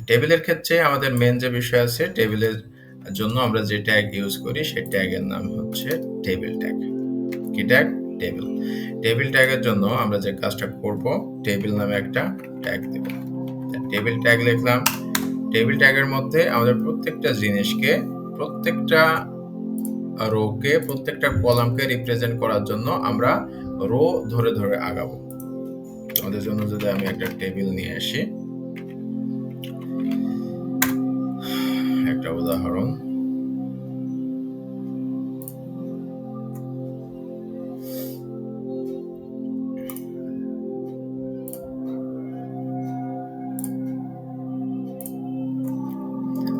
টেবিলের ক্ষেত্রে আমাদের মেন যে বিষয় আছে, টেবিলের জন্য আমরা যে ট্যাগ ইউজ করি সেই ট্যাগের নাম হচ্ছে টেবিল ট্যাগ। কি ট্যাগ? টেবিল। টেবিল ট্যাগের জন্য আমরা যে কাজটা করব, টেবিল নামে একটা ট্যাগ দেব। টেবিল ট্যাগ লিখলাম। টেবিল ট্যাগের মধ্যে আমাদের প্রত্যেকটা জিনিসকে, প্রত্যেকটা রোকে, প্রত্যেকটা কলামকে রিপ্রেজেন্ট করার জন্য আমরা রো ধরে ধরে আগাবো। আমাদের জন্য যদি আমি একটা টেবিল নিয়ে আসি, একটা উদাহরণ,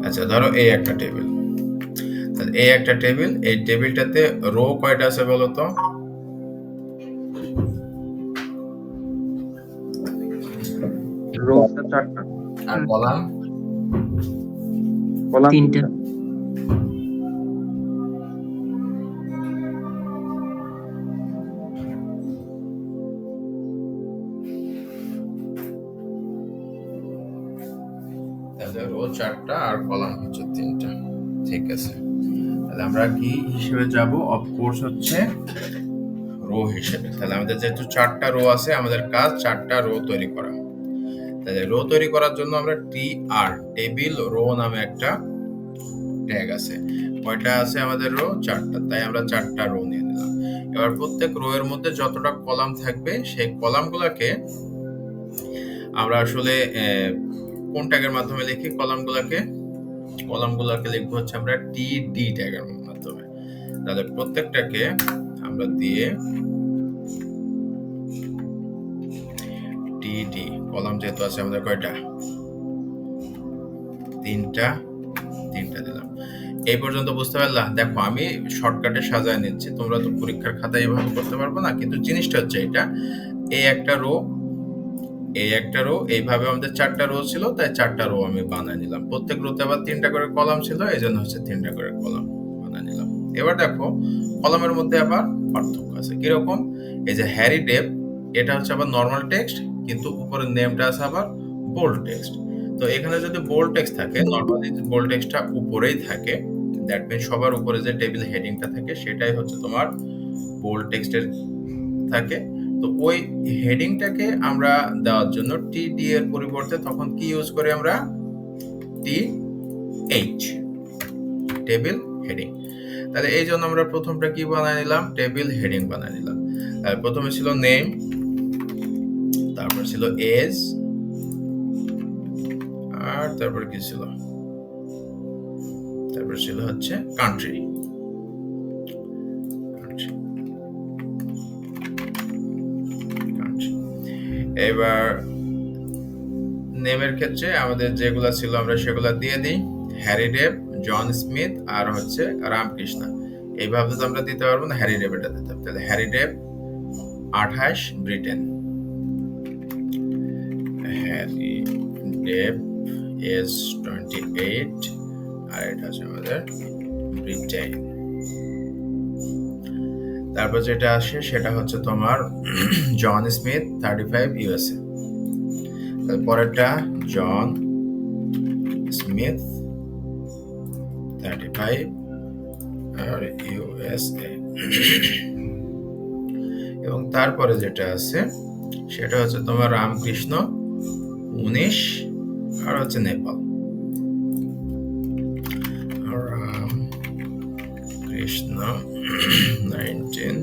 আচ্ছা ধরো এই একটা টেবিল, এই একটা টেবিল, এই টেবিলটাতে রো কয়টা আছে বলো তো? রো 4টা আর কলাম? কলাম 3টা। তাহলে রো 4টা আর কলাম হচ্ছে 3টা। ঠিক আছে, তাহলে আমরা কি হিসেবে যাব? অফকোর্স হচ্ছে রো হিসেবে। তাহলে আমাদের যেহেতু 4টা রো আছে, আমাদের কাজ 4টা রো তৈরি করা। তাহলে রো তৈরি করার জন্য আমরা টিআর, টেবিল রো নামে একটা ট্যাগ আছে। কয়টা আছে আমাদের রো? 4টা। তাই আমরা 4টা রো নিয়ে নিলাম। এবার প্রত্যেক রো এর মধ্যে যতটা কলাম থাকবে, সেই কলামগুলোকে আমরা আসলে কোন ট্যাগের মাধ্যমে লিখি? কলামগুলোকে লিখবো হচ্ছে আমরা টিডি ট্যাগের মাধ্যমে। তাহলে প্রত্যেকটাকে আমরা দিয়ে টিডি, কলাম যেহেতু আছে আমাদের কয়টা? 3টা দিলাম। এই পর্যন্ত বুঝতে পারলা? দেখো আমি শর্টকাটে সাজায় নিচ্ছি, তোমরা তো পরীক্ষার খাতায় এভাবে করতে পারবে না, কিন্তু জিনিসটা হচ্ছে এটা, এই একটা রো, এই একটা রো, এইভাবে আমাদের 4টা রো ছিল, তাই 4টা রো আমি বানায় নিলাম। প্রত্যেক রোতে আবার 3টা করে কলাম ছিল, এই জন্য হচ্ছে 3টা করে কলাম বানায় নিলাম। এবার দেখো কলামের মধ্যে আবার পার্থক্য আছে। কিরকম? এই যে হ্যারি ডেভ, এটা হচ্ছে আবার নর্মাল টেক্সট, কিন্তু উপরের নেমটা আছে আবার বোল্ড টেক্সট। তো এখানে যদি বোল্ড টেক্সট থাকে, নর্মালি বোল্ড টেক্সটটা উপরেই থাকে, দ্যাট মিন্স সবার উপরে যে টেবিল হেডিংটা থাকে সেটাই হচ্ছে তোমার বোল্ড টেক্সটের থাকে। তো ওই হেডিংটাকে আমরা দেওয়ার জন্য টিডি এর পরিবর্তে তখন কি ইউজ করি আমরা? TH, table heading. তাহলে এই জন্য আমরা প্রথমটা কি বানায় নিলাম? টেবিল হেডিং বানায় নিলাম। প্রথমে ছিল নেম, তারপর ছিল এজ, আর তারপর কি ছিল? তারপর ছিল হচ্ছে কান্ট্রি। এবার নেমের ক্ষেত্রে আমাদের যেগুলো ছিল আমরা সেগুলো দিয়ে দিই, হ্যারি ডেভ, জন স্মিথ, আর হচ্ছে রামকৃষ্ণ। এইভাবে তো আমরা দিতে পারবো না, হ্যারি ডেভ এটা দিতে হবে। তাহলে Harry Dave 28, Britain. Harry Dave age 28, আর এটা হচ্ছে আমাদের ব্রিটেন। তারপর যেটা আসে সেটা হচ্ছে তোমার জন স্মিথ 35, ইউএসএ। পরেরটা জন স্মিথ 35 আর ইউএসএ। এবং তারপরে যেটা আছে সেটা হচ্ছে তোমার রামকৃষ্ণ 19, আর হচ্ছে নেপাল। রামকৃষ্ণ 19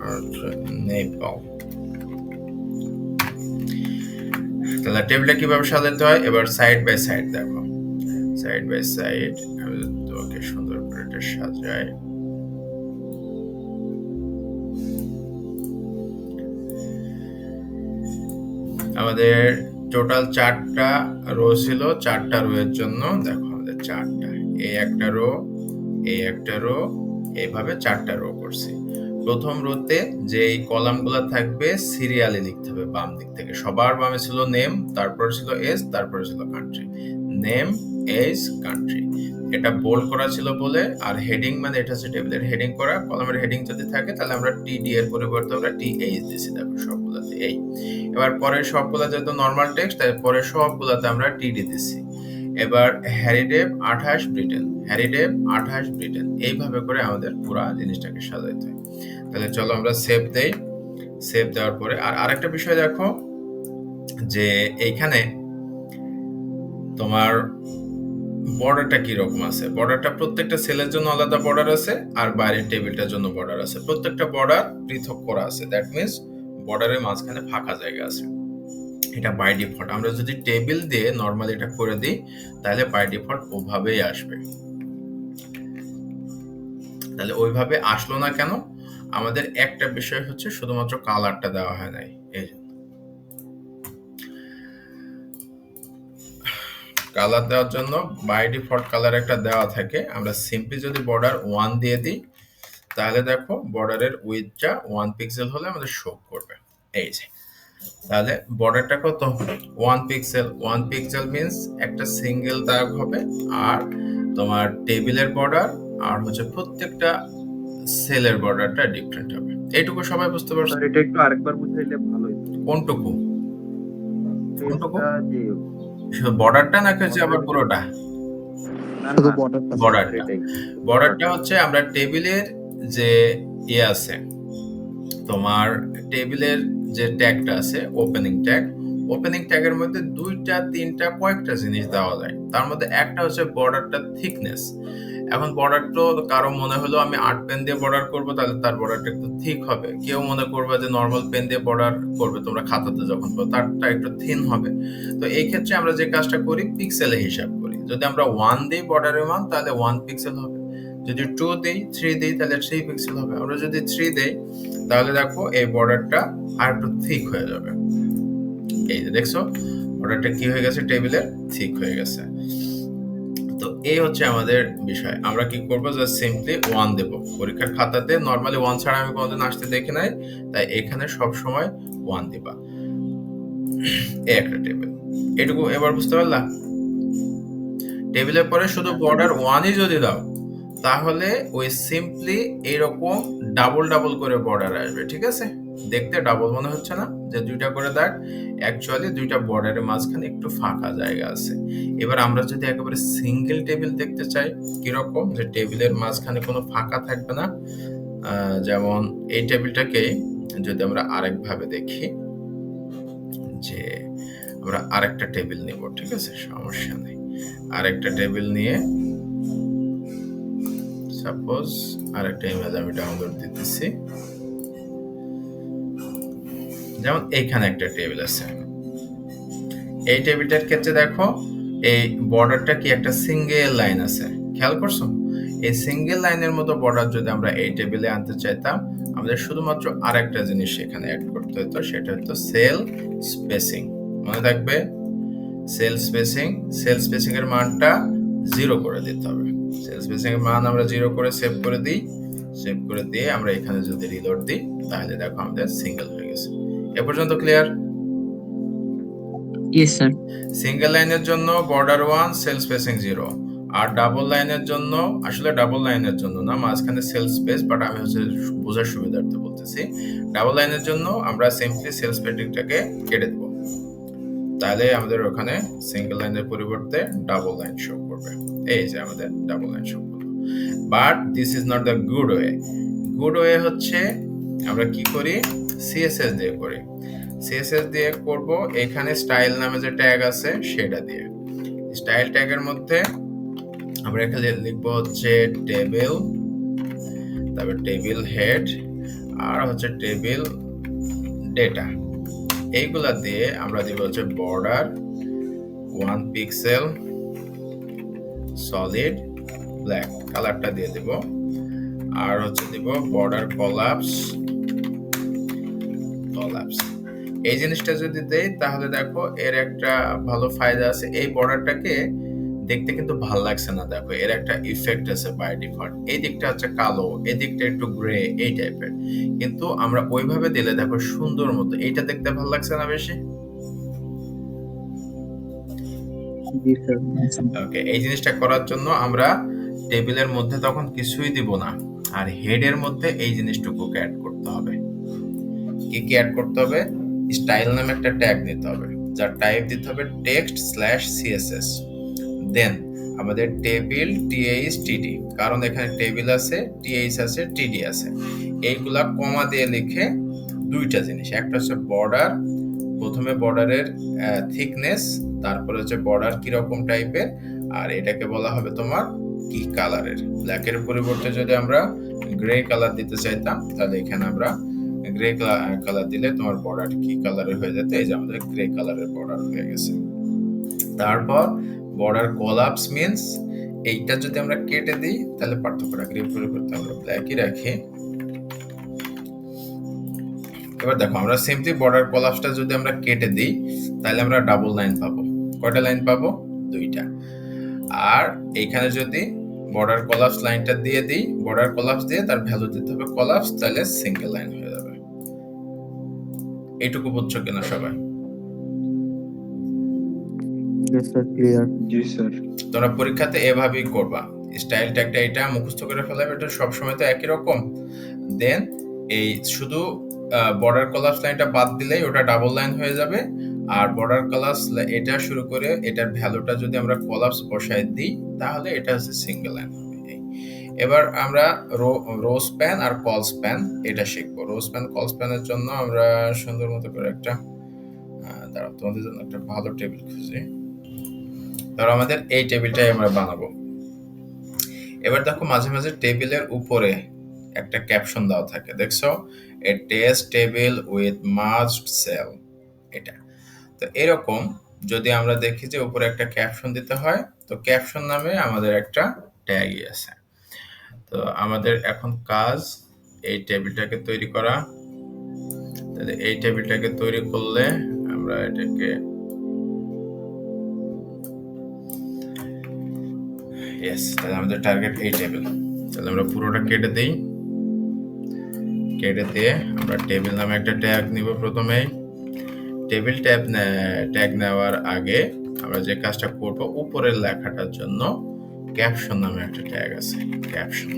আর নেপাল। তাহলে টেবিলটা কিভাবে সাজাতে হয়? এবার সাইড বাই সাইড দেখো, সাইড বাই সাইড আমি তোমাকে সুন্দর করে এটা সাজাই। আমাদের টোটাল 4টা রো ছিল, 4টা রো এর জন্য দেখো আমাদের 4টা, এই একটা রো, এই একটা রো, এইভাবে 4টা রো করছি। প্রথম রোতে যে কলামগুলো থাকবে সিরিয়ালি লিখতে হবে বাম দিক থেকে। সবার বামে ছিল নেম, তারপরে ছিল এজ, তারপরে ছিল কান্ট্রি। Name, age, country. এটা বোল্ড করা ছিল বলে, আর হেডিং মানে এটা হচ্ছে টেবিলের হেডিং করা। কলামের হেডিং যদি থাকে তাহলে আমরা টিডি এর পরিবর্তে আমরা টিএইচ দিছি। দেখো সবগুলাতে এই। এবার পরের সবগুলা যেহেতু নরমাল টেক্সট, তাই পরের সবগুলাতে আমরা টিডি দিছি। এবার হ্যারিডেভ 28 ব্রিটেন, হ্যারিডেভ 28 ব্রিটেন, এইভাবে করে আমাদের পুরো জিনিসটাকে সাজাইতে হয়। তাহলে চলো আমরা সেভ দেই। সেভ দেওয়ার পরে আর আরেকটা বিষয় দেখো যে এইখানে তোমার বর্ডারটা কি রকম আছে। বর্ডারটা প্রত্যেকটা সেলের জন্য আলাদা বর্ডার আছে, আর বাইরের টেবিলটার জন্য বর্ডার আছে। প্রত্যেকটা বর্ডার পৃথক করা আছে। দ্যাট মিন্স বর্ডারের মাঝখানে ফাঁকা জায়গা আছে। এটা বাই ডিফল্ট। আমরা যদি টেবিল দিয়ে নরমালি এটা করে দিই তাহলে বাই ডিফল্ট ওভাবেই আসবে। তাহলে ওইভাবে আসলো না কেন? আমাদের একটা বিষয় হচ্ছে শুধুমাত্র কালারটা দেওয়া হয় নাই। এই কালার দেওয়ার জন্য বাই ডিফল্ট কালার একটা দেওয়া থাকে। আমরা সিম্পলি যদি বর্ডার 1 দিয়ে দিই তাহলে দেখো বর্ডারের উইডথটা 1 পিক্সেল হলে আমাদের শো করবে। এই যে তাহলে বর্ডারটা কত? 1 পিক্সেল। 1 পিক্সেল মিন্স একটা সিঙ্গেল দাগ হবে, আর তোমার টেবিলের বর্ডার আর হচ্ছে প্রত্যেকটা সেলের বর্ডারটা ডিফারেন্ট হবে। এইটুকু সবাই বুঝতে পারছো? স্যার এটা একটু আরেকবার বুঝাইলে ভালো হতো। কোনটুকু? কোনটুকু? পেজটা যে শুধু বর্ডারটা নাকি হচ্ছে আবার পুরোটা? না শুধু না বর্ডারটা স্যার। বর্ডারটা। এটাই বর্ডারটা হচ্ছে আমরা টেবিলের যে ইয়ে আছে, তোমার টেবিলের যে ট্যাগটা আছে ওপেনিং ট্যাগ, ওপেনিং ট্যাগের মধ্যে 2টা 3টা কয়েকটা জিনিস দেওয়া যায়। তার মধ্যে একটা হচ্ছে বর্ডারটা থিকনেস। এখন বর্ডার তো কারো মনে হলো আমি 8 পেন দিয়ে বর্ডার করব, তাহলে তার বর্ডারটা একটু থিক হবে। কেউ মনে করবে যে নরমাল পেন দিয়ে বর্ডার করবে তোমরা খাতাতে যখন করো, তারটা একটু থিন হবে। তো এই ক্ষেত্রে আমরা যে কাজটা করি পিক্সেলে হিসাব করি। যদি আমরা 1 দিই বর্ডারের মান তাহলে 1 পিক্সেল হবে, যদি 2 দিই 3 দিই তাহলে 3 পিক্সেল হবে। আমরা যদি 3 দেই তাহলে দেখো এই বর্ডারটা আর একটু থিক হয়ে যাবে। এই যে দেখছো বর্ডারটা কি হয়ে গেছে, টেবিলের থিক হয়ে গেছে। তো এই হচ্ছে আমাদের বিষয়। আমরা কি করব, জাস্ট সিম্পলি 1 দেব। পরীক্ষার খাতাতে নরমালি 1 ছাড়া আমি কোনোদিন আসতে দেখি নাই, তাই এখানে সব সময় 1 দিবা। এই একটা টেবিল। এটুকু এবার বুঝতে পারলা? টেবিলের পরে শুধু বর্ডার 1ই যদি দাও তাহলে ওই সিম্পলি এরকম ডাবল ডাবল করে বর্ডার আসবে। ঠিক আছে? দেখতে ডাবল মনে হচ্ছে না যে 2টা করে দাগ? অ্যাকচুয়ালি 2টা বর্ডারের মাঝখানে একটু ফাঁকা জায়গা আছে। এবার আমরা যদি একেবারে সিঙ্গেল টেবিল দেখতে চাই, কিরকম যে টেবিলের মাঝখানে কোনো ফাঁকা থাকবে না, যেমন এই টেবিলটাকে যদি আমরা আরেকভাবে দেখি, যে আমরা আরেকটা টেবিল নিব। ঠিক আছে, সমস্যা নেই। আরেকটা টেবিল নিয়ে সাপোজ আরেকটা ইমেজ আমি ডাউনলোড দিতেছি। যেমন এইখানে একটা টেবিল আছে। এই টেবিলটার ক্ষেত্রে দেখো এই বর্ডারটা কি একটা সিঙ্গেল লাইন আছে, খেয়াল করছো? এই সিঙ্গেল লাইনের মতো বর্ডার যদি আমরা এই টেবিলে আনতে চাইতাম, আমাদের শুধুমাত্র আরেকটা জিনিস এখানে অ্যাড করতে হতো, সেটা হতো সেল স্পেসিং। মনে থাকবে, সেল স্পেসিং। সেল স্পেসিং এর মানটা 0 করে দিতে হবে। সেল স্পেসিং এর মান আমরা 0 করে সেভ করে দিই। সেভ করে দিয়ে আমরা এখানে যদি রিলোড দিই তাহলে দেখো আমাদের সিঙ্গেল হয়ে গেছে। এ পর্যন্ত ক্লিয়ার? Yes sir. সিঙ্গেল লাইনের জন্য বর্ডার 1 সেল স্পেসিং 0, আর ডাবল লাইনের জন্য, আসলে ডাবল লাইনের জন্য না, মাঝখানে সেল স্পেস, বাট আমি হচ্ছে বোঝার সুবিধার্থে বলতেছি। ডাবল লাইনের জন্য আমরা সিম্পলি সেল স্পেসিংটাকে কেটে দেব, তাহলে আমাদের ওখানে সিঙ্গেল লাইনের পরিবর্তে ডাবল লাইন শো করবে। এই যে আমাদের ডাবল লাইন শো করলো। But this is not the good way. Good way হচ্ছে আমরা কি করি, সিএসএস দিয়ে করি। সিএসএস দিয়ে করব এখানে স্টাইল নামে যে ট্যাগ আছে সেটা দিয়ে। স্টাইল ট্যাগের মধ্যে আমরা এখানে লিখবো হচ্ছে টেবিল, তারপর টেবিল হেড, আর হচ্ছে টেবিল ডেটা। এইগুলা দিয়ে আমরা দিব হচ্ছে বর্ডার 1 পিক্সেল সলিড ব্ল্যাক, কালারটা দিয়ে দেব। আর হচ্ছে দিব বর্ডার কলাপস। এই জিনিসটা যদি দেই তাহলে দেখো এর একটা ভালো ফায়দা আছে। এই বর্ডারটাকে দেখতে কিন্তু ভাল লাগছে না। দেখো এর একটা ইফেক্ট আছে বাই ডিফল্ট। এই দিকটা হচ্ছে কালো, এই দিকটা একটু গ্রে এই টাইপের, কিন্তু আমরা ওইভাবে দিলে দেখো সুন্দর মতো এইটা দেখতে ভাল লাগছে না বেশি। জি স্যার। ওকে, এই জিনিসটা করার জন্য আমরা টেবিলের মধ্যে তখন কিছুই দিব না, আর হেডের মধ্যে এই জিনিসটুকুকে অ্যাড করতে হবে। কি কি অ্যাড করতে হবে? স্টাইল নামে একটা ট্যাগ নিতে হবে, যার টাইপ দিতে হবে text/css। দেন আমাদের টেবিল THTD, কারণ এখানে টেবিল আছে, TH আছে, TD আছে, এইগুলা কমা দিয়ে লিখে দুইটা জিনিস, একটা হচ্ছে বর্ডার, প্রথমে বর্ডারের থিকনেস, তারপরে হচ্ছে বর্ডার কিরকম টাইপের, আর এটাকে বলা হবে তোমার কি কালারের। ব্ল্যাকের পরিবর্তে যদি আমরা গ্রে কালার দিতে চাইতাম, তাহলে এখানে আমরা গ্রে কালার দিলে তোমার বর্ডার কি কালারের হয়ে যেত, এই যে আমাদের গ্রে কালারের বর্ডার হয়ে গেছে। তারপর বর্ডার কোলাপস মিন্স এইটা যদি আমরা কেটে দিই, তাহলে পার্থক্যটা গ্রে পরিবর্তে আমরা ব্ল্যাকই রাখি। এবার দেখো আমরা সিম্পলি বর্ডার কোলাপসটা যদি আমরা কেটে দিই, তাহলে আমরা ডাবল লাইন পাবো। কয়টা লাইন পাবো? দুইটা। আর এইখানে যদি বর্ডার কোলাপস লাইনটা দিয়ে দিই, বর্ডার কোলাপস দিয়ে তার ভ্যালু দিতে হবে কোলাপস, তাহলে সিঙ্গেল লাইন হয়ে যাবে। এইটুকু বুঝছো কিনা সবাই? জি স্যার, ক্লিয়ার। জি স্যার। তোমরা পরীক্ষাতে এভাবেই করবা, স্টাইল ট্যাগটা এটা মুখস্থ করে ফেলাবে, এটা সবসময় তো একই রকম। দেন এই শুধু বর্ডার কোলাপস লাইনটা বাদ দিলেই ওটা ডাবল লাইন হয়ে যাবে, আর বর্ডার কোলাপস এটা শুরু করে এটার ভ্যালুটা যদি আমরা কোলাপস বসায় দিই, তাহলে এটা হচ্ছে সিঙ্গেল লাইন হবে। এবার আমরা রো স্প্যান আর কল স্প্যান এটা শিখবো। রো স্প্যান কল স্প্যানের জন্য আমরা সুন্দর মতো করে একটা দাঁড়াও, তোমাদের জন্য একটা ভালো টেবিল খুঁজি। ধরো আমাদের এই টেবিলটাই আমরা বানাবো। এবার দেখো মাঝে মাঝে টেবিলের উপরে একটা ক্যাপশন দেওয়া থাকে, দেখছো? A test table with must cell, এটা। তো এরকম যদি আমরা দেখি যে উপরে একটা ক্যাপশন দিতে হয়, তো ক্যাপশন নামে আমাদের একটা ট্যাগই আছে। তো আমাদের এখন কাজ এই টেবিলটাকে তৈরি করা। তাহলে এই টেবিলটাকে তৈরি করলে আমরা এটাকে তাহলে আমাদের টার্গেট এই টেবিল। তাহলে আমরা পুরোটা কেটে দিই, কেটে দিয়ে আমরা টেবিল নামে একটা ট্যাগ নিব। প্রথমেই টেবিল ট্যাগ নেওয়ার আগে আমরা যে কাজটা করব, উপরের লেখাটার জন্য ক্যাপশন নামে একটা ট্যাগ আছে, ক্যাপশন।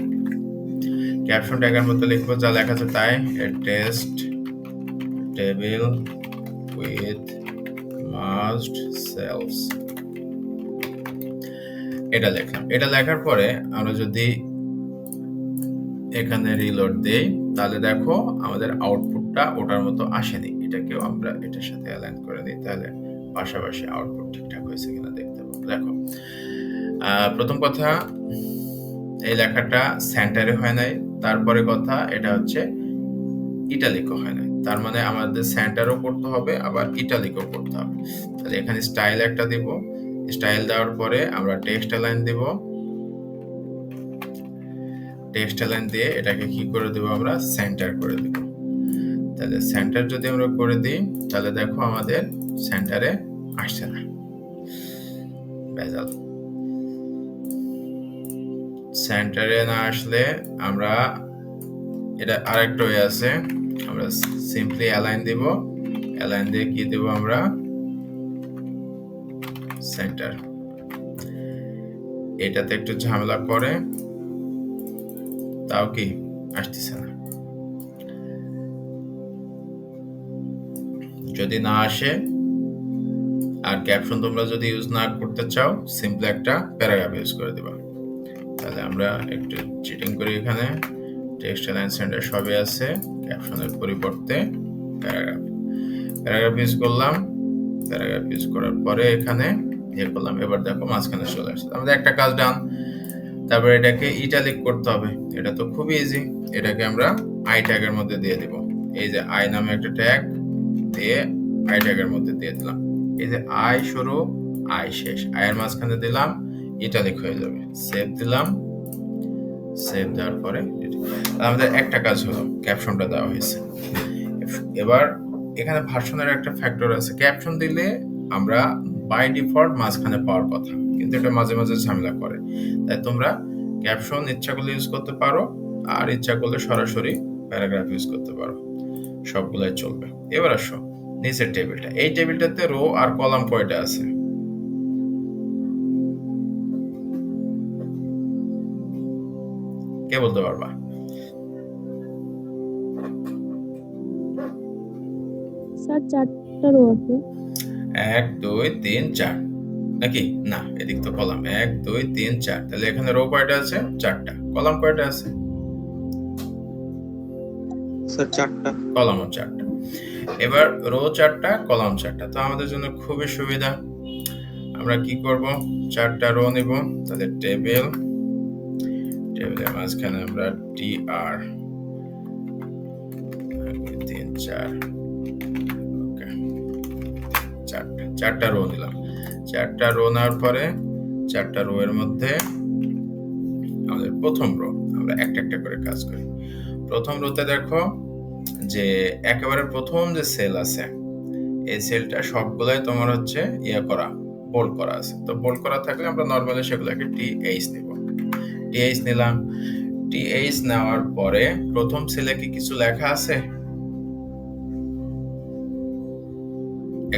ক্যাপশন ট্যাগের মধ্যে লিখবো যা লেখা আছে তাই, a test table with must cells, এটা লিখলাম। এটা লেখার পরে আমরা যদি এখানে রিলোড দেই, তাহলে দেখো আমাদের আউটপুটটা ওটার মতো আসেনি। এটাকেও আমরা এটার সাথে অ্যালাইন করে দিই, তাহলে পাশাপাশি আউটপুট ঠিকঠাক হয়েছে কিনা দেখতে পাবো। দেখো প্রথম কথা, এই লেখাটা সেন্টারে হয় নাই। তারপরে কথা, এটা হচ্ছে ইটালিকও হয় নাই। তার মানে আমাদের সেন্টারও করতে হবে, আবার ইটালিকও করতে হবে। তাহলে এখানে স্টাইল একটা দিব, স্টাইল দেওয়ার পরে আমরা টেক্সট অ্যালাইন দিব। টেক্সট অ্যালাইন দিয়ে এটাকে কি করে দেব, আমরা সেন্টার করে দেব। তাহলে সেন্টার যদি আমরা করে দিই, তাহলে দেখো আমাদের সেন্টারে আসছে না, ভেজাল। সেন্টারে না আসলে আমরা এটা আরেকটা ওয়ে আছে, আমরা সিম্পলি অ্যালাইন দিব। অ্যালাইন দিয়ে কি দেব আমরা, সেন্টার। এটাতে একটু ঝামেলা করে, তাও কি আসতেছে না। যদি না আসে আর ক্যাপশন তোমরা যদি ইউজ না করতে চাও, সিম্পলি একটা প্যারাগ্রাফ ইউজ করে দিবা। তাহলে আমরা একটু চিটিং করি, এখানে টেক্সট অ্যালাইন সেন্টার সবই আছে, ক্যাপশনের পরিবর্তে প্যারাগ্রাফ ইউজ করলাম। প্যারাগ্রাফ ইউজ করার পরে এখানে ইয়ে করলাম। এবার দেখো মাঝখানে চলে আসছে, আমাদের একটা কাজ ডান। তারপরে এটাকে ইটালিক করতে হবে, এটা তো খুবই ইজি। এটাকে আমরা আই ট্যাগের মধ্যে দিয়ে দিব। এই যে আই নামে একটা ট্যাগ দিয়ে আই ট্যাগের মধ্যে দিয়ে দিলাম। এই যে আই শুরু আই শেষ, আয়ের মাঝখানে দিলাম, ইটালিক হয়ে যাবে। সেভ দিলাম, সেভ দেওয়ার পরে আমাদের একটা কাজ হলো, ক্যাপশনটা দেওয়া হয়েছে। এবার এখানে ভার্সনের একটা ফ্যাক্টর আছে, ক্যাপশন দিলে আমরা বাই ডিফল্ট মাঝখানে পাওয়ার কথা, কিন্তু এটা মাঝে মাঝে ঝামেলা করে। তাই তোমরা ক্যাপশন ইচ্ছা করলে ইউজ করতে পারো, আর ইচ্ছা করলে সরাসরি প্যারাগ্রাফ ইউজ করতে পারো, সবগুলাই চলবে। এবার আসো নিচের টেবিলটা। এই টেবিলটাতে রো আর কলাম কয়টা আছে? কে বলতে পারবা? স্যার 4টা রো আছে। 1 2 3 4 নাকি? না, এদিক তো কলাম। 1 2 3 4, তাহলে এখানে রো কয়টা আছে? 4টা। কলাম কয়টা আছে? স্যার 4টা। কলামও 4টা। এবার রো 4টা, কলাম 4টা, তো আমাদের জন্য খুবই সুবিধা। আমরা কি করব? 4টা রো নিব, তাহলে টেবিলের মাঝখানে আমরা tr 3 4, ওকে, 4টা রো নিলাম। 4টা রো নেওয়ার পরে 4টা রো এর মধ্যে আমাদের প্রথম রো, আমরা একটা একটা করে কাজ করি। প্রথম রোতে দেখো যে একেবারে প্রথম যে সেল আছে, এই সেলটা সবগুলাই তোমার হচ্ছে করা, বোল্ড করা আছে। তো বোল্ড করা থাকলে আমরা নরমালি সেগুলোকে টিএইচ নিব। টিএইচ নিলাম। টিএইচ নেওয়ার পরে প্রথম সেলে কি কিছু লেখা আছে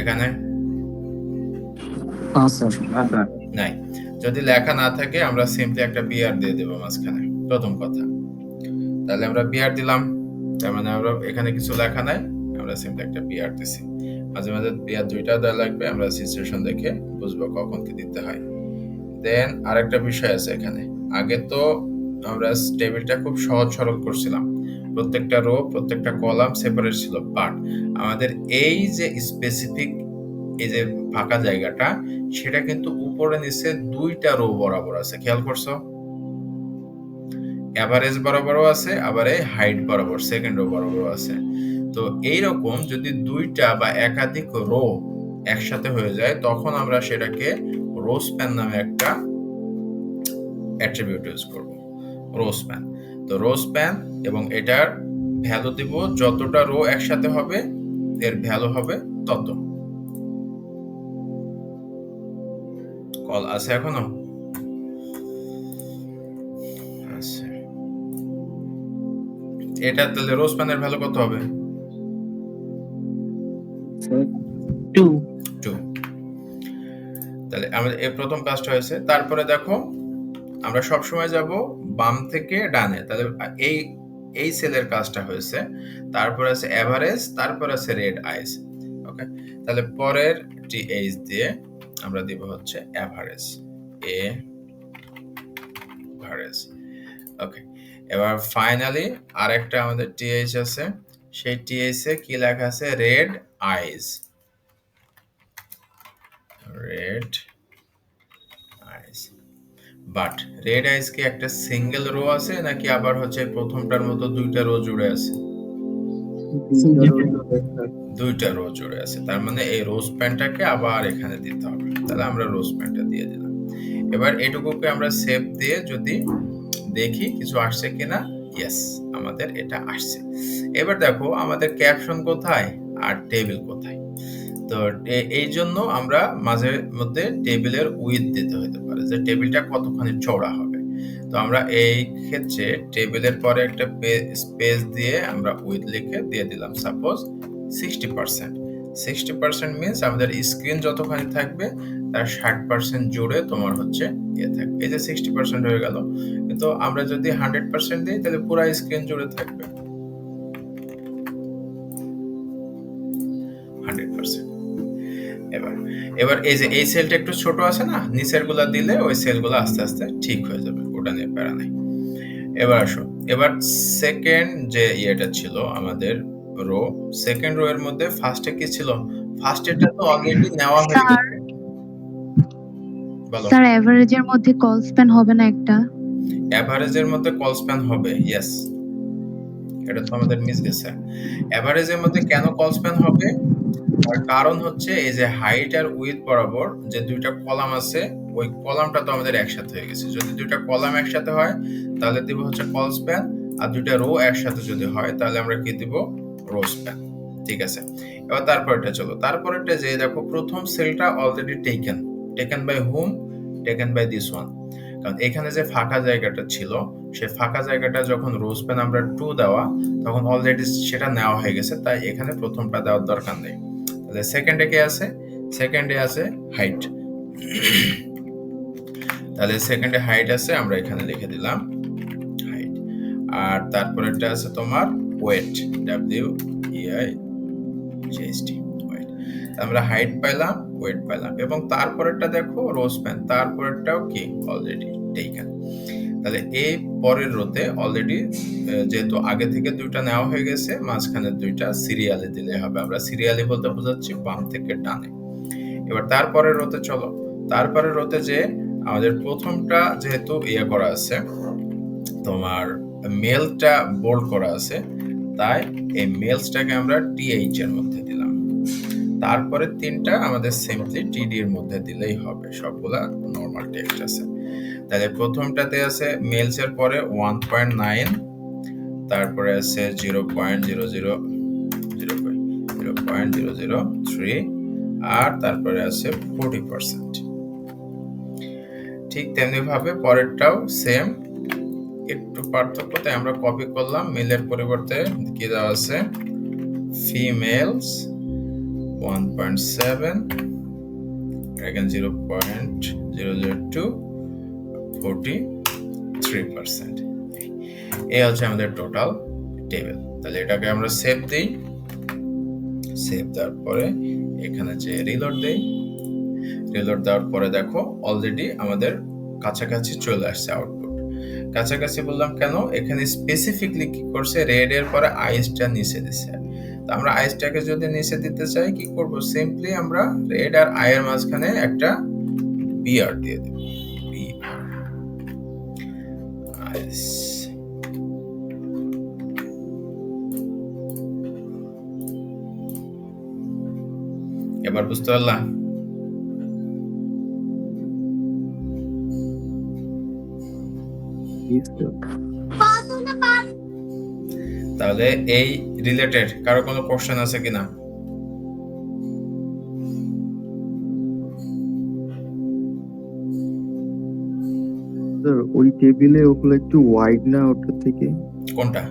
এখানে? নাই। যদি লেখা না থাকে আমরা সিম্পলি একটা বিআর দিয়ে দেব মাঝখানে, প্রথম কথা। তাহলে আমরা বিআর দিলাম, তার মানে আমরা এখানে কিছু লেখা নাই, আমরা সিম্পলি একটা বিআর দিছি। মাঝে মাঝে বিআর দুইটা দেওয়া লাগবে, আমরা সিচুয়েশন দেখে বুঝবো কখন কি দিতে হয়। দেন আরেকটা বিষয় আছে এখানে। আগে তো আমরা টেবিলটা খুব সহজ সরল করছিলাম, প্রত্যেকটা রো প্রত্যেকটা কলাম সেপারেট ছিল, বাট আমাদের এই যে স্পেসিফিক এই যে ফাঁকা জায়গাটা, সেটা কিন্তু উপরে নিচে 2টা রো বরাবর আছে। খেয়াল করছো? এভারেজ বরাবরও আছে, আবার এই হাইট বরাবর সেকেন্ড রো বরাবর আছে। তো এইরকম যদি 2টা বা একাধিক রো একসাথে হয়ে যায়, তখন আমরা সেটাকে রো স্প্যান নামে একটা অ্যাট্রিবিউট ইউজ করব, রো স্প্যান। তো রো স্প্যান, এবং এটার ভ্যালু দিব যতটা রো একসাথে হবে এর ভ্যালু হবে তত। কল আছে এখনো? আচ্ছা, এটা তাহলে রো স্প্যানের ভ্যালু কত হবে? 2। তাহলে আমাদের এই প্রথম কাজটা হয়েছে। তারপরে দেখো আমরা সব সময় যাব বাম থেকে ডানে, তাহলে এই সেলের কাজটা হয়েছে। তারপর আছে এভারেজ, তারপর আছে রেড আইস। ওকে, তাহলে পরের টিএইচ দিয়ে আমরা দিব হচ্ছে এভারেজ, এভারেজ। ওকে, এবার ফাইনালি আরেকটা আমাদের টিএইচ আছে, সেই টিএইচ এ কি লেখা আছে? Red eyes, red eyes. But red eyes কি একটা সিঙ্গেল রো আছে, নাকি আবার হচ্ছে প্রথমটার মতো 2টা রো জুড়ে আছে? 2টা রো জুড়ে আছে। তার মানে এই রোজ প্যানটাকে আবার এখানে দিতে হবে। তাহলে আমরা রোজ প্যানটা দিয়ে দিলাম। এবার এটুকুকে আমরা সেভ দিয়ে যদি দেখি কিছু আসছে কিনা, ইয়েস, আমাদের এটা আসছে। এবার দেখো আমাদের ক্যাপশন কোথায় আর টেবিল কোথায়। তো এই জন্য আমরা মাঝে মধ্যে টেবিলের উইথ দিতে হতে পারে, যে টেবিলটা কতখানি চওড়া হবে। তো আমরা এই ক্ষেত্রে টেবিলের পরে একটা স্পেস দিয়ে আমরা উইথ লিখে দিয়ে দিলাম সাপোজ 60%। 60% মিন্স আমাদের স্ক্রিন যতখানি থাকবে তার 60% জুড়ে তোমার হচ্ছে থাকবে। এই যে 60% হয়ে গেল, কিন্তু আমরা যদি 100% দিই তাহলে পুরো স্ক্রিন জুড়ে থাকবে 100%। এবার এই যে এই সেলটা একটু ছোট আছে না, নিচের গুলা দিলে ওই সেলগুলো আস্তে আস্তে ঠিক হয়ে যাবে, ওটা নিয়ে প্যারা নাই। এবার আসো, এবার সেকেন্ড যে ইয়েটা ছিল আমাদের রো, সেকেন্ড রো এর মধ্যে ফার্স্টে কি ছিল? ফার্স্টেটা তো অলরেডি নেওয়া হয়ে গেছে। বলো। স্যার এভারেজের মধ্যে কল স্প্যান হবে না একটা? এভারেজের মধ্যে কল স্প্যান হবে, ইয়েস, এটা তো আমাদের মিস গেছে। এভারেজের মধ্যে কেন কল স্প্যান হবে? তার কারণ হচ্ছে এই যে হাইট আর উইথ বরাবর যে 2টা কলাম আছে, ওই কলামটা তো আমাদের একসাথে হয়ে গেছে। যদি 2টা কলাম একসাথে হয় তাহলে দিব হচ্ছে কল স্প্যান, আর 2টা রো একসাথে যদি হয় তাহলে আমরা কি দিব? Rho span. ঠিক আছে, এবার তারপরটা চলো। তারপরটা যে দেখো প্রথম সেলটা already taken by hmm? Taken by this one. কারণ এখানে যে ফাঁকা জায়গাটা ছিল, সেই ফাঁকা জায়গাটা যখন রো স্প্যান আমরা 2 দেওয়া, তখন অলরেডি সেটা নেওয়া হয়ে গেছে, তাই এখানে প্রথমটা দেওয়ার দরকার নেই। তাহলে সেকেন্ডে কে আছে? সেকেন্ডে আছে হাইট। তাহলে সেকেন্ডে হাইট আছে, আমরা এখানে লিখে দিলাম হাইট। আর তারপরেরটা আছে তোমার ওয়েট, WEIGHT, ওয়েট। আমরা হাইট পাইলাম, ওয়েট পাইলাম, এবং তারপরেরটা দেখো রো স্প্যান, তারপরেরটাও কি অলরেডি টেকেন। তাহলে এই পরের রোতে অলরেডি যেহেতু আগে থেকে দুইটা নেওয়া হয়ে গেছে, মাঝখানে দুইটা সিরিয়ালে দিলে হবে। আমরা সিরিয়ালি বলতে বোঝাচ্ছি বাম থেকে ডানে। এবার তারপরের রোতে চলো, তারপরের রোতে যে আমাদের প্রথমটা যেহেতু ইয়ে করা আছে, তোমার মেলটা বোল্ড করা আছে, তাই এই মেলসটাকে আমরা TH এর মধ্যে দিলাম। তারপরে তিনটা আমাদের সিম্পলি TD এর মধ্যে দিলেই হবে, সবগুলা নরমাল টেক্সট আছে। তাহলে প্রথমটাতে আছে মেলস এর পরে 1.9, তারপরে আছে 0.003, আর তারপরে আছে 40%। ঠিক তেমনি ভাবে পরেরটাও সেম, একটু পার্থক্য, তাই আমরা কপি করলাম। মেলের পরিবর্তে কি দেওয়া আছে? Females 1.7, again 0.002, 43%। এই হচ্ছে আমাদের টোটাল টেবিল। তাহলে এটাকে আমরা সেভ দিই, সেভ দেওয়ার পরে এখানে যে রিলোড দেই, রিলোড দেওয়ার পরে দেখো অলরেডি আমাদের কাছাকাছি চলে আসছে আউটপুট। কাছাকাছি বললাম কেন? এখানে স্পেসিফিকলি কি করছে, রেড এর পরে আইসটা নিচে দিছে। তো আমরা আইসটাকে যদি নিচে দিতে চাই কি করব? সিম্পলি আমরা রেড আর আই এর মাঝখানে একটা বিআর দিয়ে দেব, বিআর আইস। এবার বুঝতে পারলাম? তাহলে এই রিলেটেড কারো কোনো কোশ্চেন আছে কিনা? স্যার ওই টেবিলে ওগুলো একটু ওয়াইড না ওটার থেকে? কোনটা?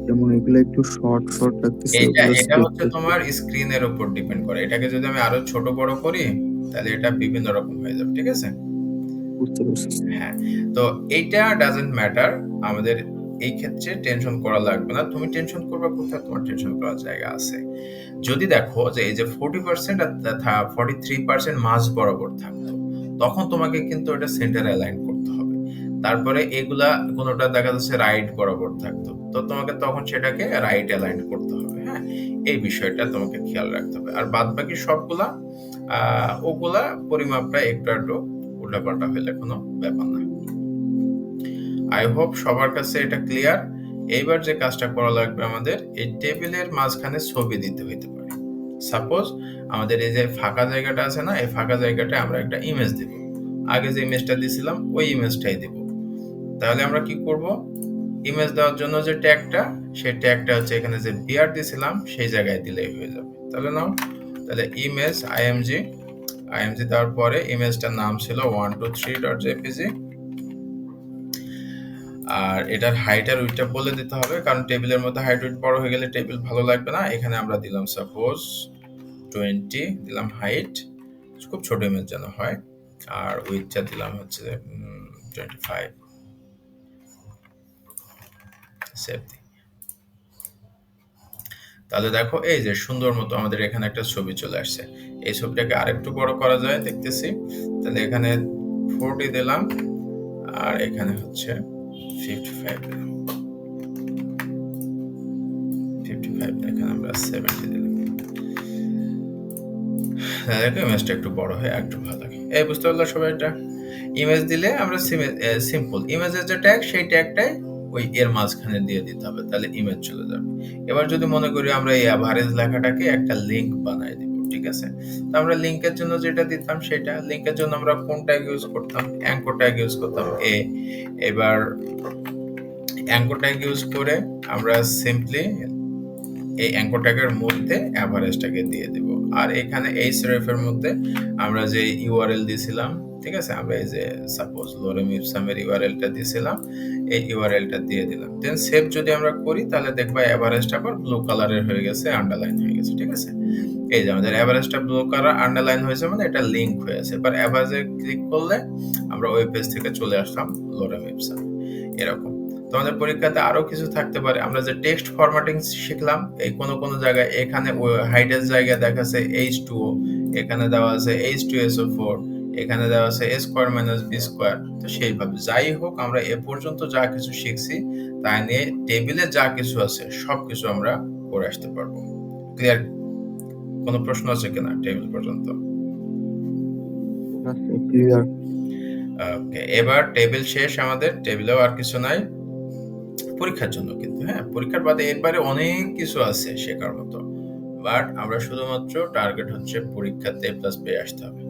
যেমন এগুলো একটু শর্ট শর্ট লাগতেছে। এটা হচ্ছে তোমার স্ক্রিনের উপর ডিপেন্ড করে। এটাকে যদি আমি আরো ছোট বড় করি তাহলে এটা বিভিন্ন রকম হয়ে যাবে, ঠিক আছে? বুঝতে পারছি। হ্যাঁ, তো এইটা ডাজন্ট ম্যাটার, আমাদের এই ক্ষেত্রে টেনশন করা লাগবে না। তুমি টেনশন করবে কোথায়? তোমার টেনশন করার জায়গা আছে। যদি দেখো যে এই যে 40% আর 43% মাঝ বরাবর থাকতো, তখন তোমাকে কিন্তু এটা সেন্টারে অ্যালাইন করতে হবে। তারপরে এগুলা কোনোটা দেখা যাচ্ছে রাইট বরাবর থাকতো, তো তোমাকে তখন সেটাকে রাইট অ্যালাইন করতে হবে। হ্যাঁ, এই বিষয়টা তোমাকে খেয়াল রাখতে হবে। আর বাদ বাকি সবগুলা ওগুলা পরিমাপটা একটু একটু উল্টাপাল্টা হইলে কোনো ব্যাপার না। আই হোপ সবার কাছে এটা ক্লিয়ার। এইবার যে কাজটা করা লাগবে আমাদের, এই টেবিলের মাঝখানে ছবি দিতে হইতে পারে। সাপোজ আমাদের এই যে ফাঁকা জায়গাটা আছে না, এই ফাঁকা জায়গাটা আমরা একটা ইমেজ দেব। আগে যে ইমেজটা দিয়েছিলাম ওই ইমেজটাই দেব। তাহলে আমরা কি করব? ইমেজ দেওয়ার জন্য যে ট্যাগটা, সেই ট্যাগটা হচ্ছে এখানে যে বিআর দিয়েছিলাম সেই জায়গায় দিলেই হয়ে যাবে। তাহলে নাও, তাহলে ইমেজ আইএমজি দেওয়ার পরে ইমেজটার নাম ছিল 123.jpg, আর এটার হাইট আর উইডটা বলে দিতে হবে, কারণ টেবিলের মধ্যে হাইট উইড বড় হয়ে গেলে টেবিল ভালো লাগবে না। এখানে আমরা দিলাম সাপোজ 20, দিলাম হাইট, খুব ছোট ইমেজ যেন হয়, আর উইডটা দিলাম হচ্ছে 25। সেভ দিই। তাহলে দেখো এই যে সুন্দর মতো আমাদের এখানে একটা ছবি চলে আসছে। এই ছবিটাকে আরেকটু বড় করা যায় দেখতেছি। তাহলে এখানে 40 দিলাম, আর এখানে হচ্ছে 55 দিলাম, 55, এখানে আমরা 70 দিলাম। দেখো ইমেজটা একটু বড় হয়, একটু ভালো লাগে। এই বুঝতে পারলো সবাই? এটা ইমেজ দিলে আমরা সিম্পল ইমেজের যে ট্যাগ, সেই ট্যাগটাই ওই এর মাঝখানে দিয়ে দিতে হবে, তাহলে ইমেজ চলে যাবে। এবার যদি মনে করি আমরা এই অ্যাভারেজ লেখাটাকে একটা লিংক বানাই দিব, ঠিক আছে? তো আমরা লিংকের জন্য যেটা দিতাম, সেটা লিংকের জন্য আমরা কোন ট্যাগ ইউজ করতাম? অ্যাঙ্কর ট্যাগ ইউজ করতাম। এবার অ্যাঙ্কর ট্যাগ ইউজ করে আমরা সিম্পলি এই অ্যাঙ্কর ট্যাগের মধ্যে অ্যাভারেজটাকে দিয়ে দেব। আর এখানে href এর মধ্যে আমরা যে ইউআরএল দিয়েছিলাম, ঠিক আছে, আমরা এই যে সাপোজ লোরেম ইপসামের ইউআরএলটা দিয়েছিলাম, এই ইউআরএলটা দিয়ে দিলাম। দেন সেভ যদি আমরা করি তাহলে দেখবা এভারেজটা আবার ব্লু কালারের হয়ে গেছে, আন্ডারলাইন হয়ে গেছে, ঠিক আছে। এই যে আমাদের এভারেজটা ব্লু কালার আন্ডারলাইন হয়েছে, মানে এটা লিংক হয়ে আছে। এবার এভারেজে ক্লিক করলে আমরা ওয়েব পেজ থেকে চলে আসলাম লোরেম ইপসাম, এরকম। তোমাদের পরীক্ষাতে আরো কিছু থাকতে পারে। আমরা যে টেক্সট ফরম্যাটিং শিখলাম, এই কোন জায়গায় এখানে হাইডের জায়গায় দেখাচ্ছে H2O, এখানে দেওয়া আছে H2SO4, এখানে দেওয়া আছে a square minus b square. তো সেইভাবে যাই হোক, আমরা এ পর্যন্ত যা কিছু শিখছি তাই নিয়ে টেবিলে যা কিছু আছে সবকিছু আমরা করে আসতে পারবো। ক্লিয়ার? কোনো প্রশ্ন আছে কিনা টেবিল পর্যন্ত? ক্লিয়ার। ওকে, এবার টেবিল শেষ আমাদের। টেবিলেও আর কিছু নাই পরীক্ষার জন্য, কিন্তু হ্যাঁ, পরীক্ষার বাদে এরপরে অনেক কিছু আছে শেখার মতো, বাট আমরা শুধুমাত্র টার্গেট হচ্ছে পরীক্ষাতে প্লাস পেয়ে আসতে হবে।